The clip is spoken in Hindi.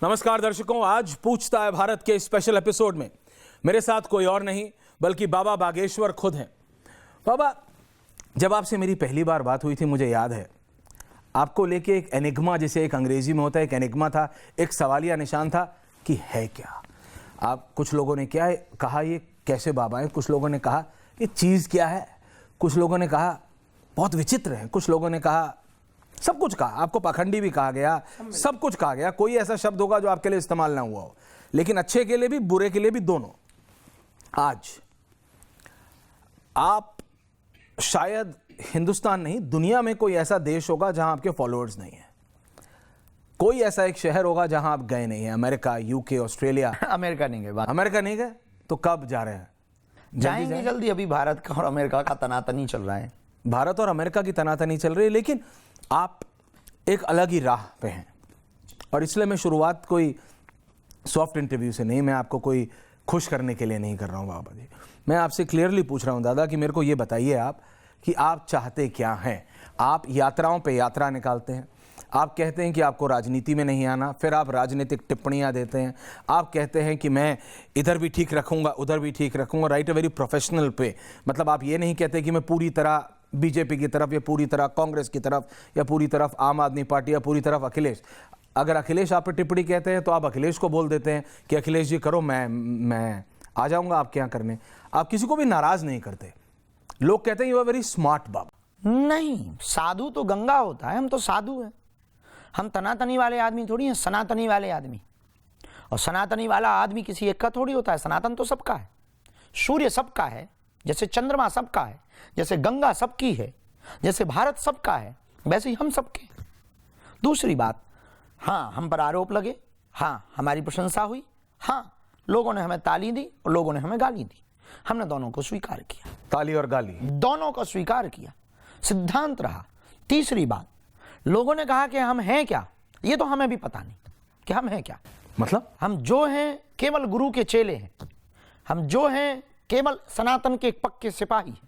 नमस्कार दर्शकों, आज पूछता है भारत के स्पेशल एपिसोड में मेरे साथ कोई और नहीं बल्कि बाबा बागेश्वर खुद हैं। बाबा, जब आपसे मेरी पहली बार बात हुई थी, मुझे याद है आपको लेके एक एनिग्मा, जैसे एक अंग्रेजी में होता है, एक एनिग्मा था, एक सवालिया निशान था कि है क्या। आप कुछ लोगों ने क्या कहा, ये कैसे बाबा हैं, कुछ लोगों ने कहा ये चीज़ क्या है, कुछ लोगों ने कहा बहुत विचित्र है, कुछ लोगों ने कहा सब कुछ कहा, आपको पाखंडी भी कहा गया, सब कुछ कहा गया। कोई ऐसा शब्द होगा जो आपके लिए इस्तेमाल ना हुआ हो, लेकिन अच्छे के लिए भी बुरे के लिए भी, दोनों। आज आप शायद हिंदुस्तान नहीं, दुनिया में कोई ऐसा देश होगा जहां आपके फॉलोअर्स नहीं है। कोई ऐसा एक शहर होगा जहां आप गए नहीं हैं, अमेरिका, यूके, ऑस्ट्रेलिया। अमेरिका नहीं गए। अमेरिका नहीं गए तो कब जा रहे हैं? जाएंगे जल्दी। अभी भारत का और अमेरिका का तनातनी चल रहा है। भारत और अमेरिका की तनातनी चल रही है, लेकिन आप एक अलग ही राह पे हैं। और इसलिए मैं शुरुआत कोई सॉफ्ट इंटरव्यू से नहीं, मैं आपको कोई खुश करने के लिए नहीं कर रहा हूँ बाबा जी। मैं आपसे क्लियरली पूछ रहा हूँ दादा कि मेरे को ये बताइए आप कि आप चाहते क्या हैं। आप यात्राओं पे यात्रा निकालते हैं, आप कहते हैं कि आपको राजनीति में नहीं आना, फिर आप राजनीतिक टिप्पणियां देते हैं, आप कहते हैं कि मैं इधर भी ठीक रखूंगा उधर भी ठीक रखूंगा, राइट, अ वेरी प्रोफेशनल पे। मतलब आप ये नहीं कहते कि मैं पूरी तरह बीजेपी की तरफ या पूरी तरह कांग्रेस की तरफ या पूरी तरफ आम आदमी पार्टी या पूरी तरफ अखिलेश। अगर अखिलेश आप पे टिप्पणी कहते हैं तो आप अखिलेश को बोल देते हैं कि अखिलेश जी करो, मैं आ जाऊंगा आपके यहाँ करने। आप किसी को भी नाराज नहीं करते। लोग कहते हैं यू आर वेरी स्मार्ट बाबा। नहीं, साधु तो गंगा होता है, हम तो साधु हैं। हम तनातनी वाले आदमी थोड़ी हैं, सनातनी वाले आदमी। और सनातनी वाला आदमी किसी एक का थोड़ी होता है। सनातन तो सबका है। सूर्य सबका है, जैसे चंद्रमा सबका है, जैसे गंगा सबकी है, जैसे भारत सबका है, वैसे ही हम सबके। दूसरी बात, हाँ हम पर आरोप लगे, हाँ हमारी प्रशंसा हुई, हाँ लोगों ने हमें ताली दी और लोगों ने हमें गाली दी, हमने दोनों को स्वीकार किया। ताली और गाली दोनों को स्वीकार किया, सिद्धांत रहा। तीसरी बात, लोगों ने कहा कि हम हैं क्या, ये तो हमें भी पता नहीं कि हम हैं क्या। मतलब हम जो हैं केवल गुरु के चेले हैं, हम जो हैं केवल सनातन के एक पक्के सिपाही हैं।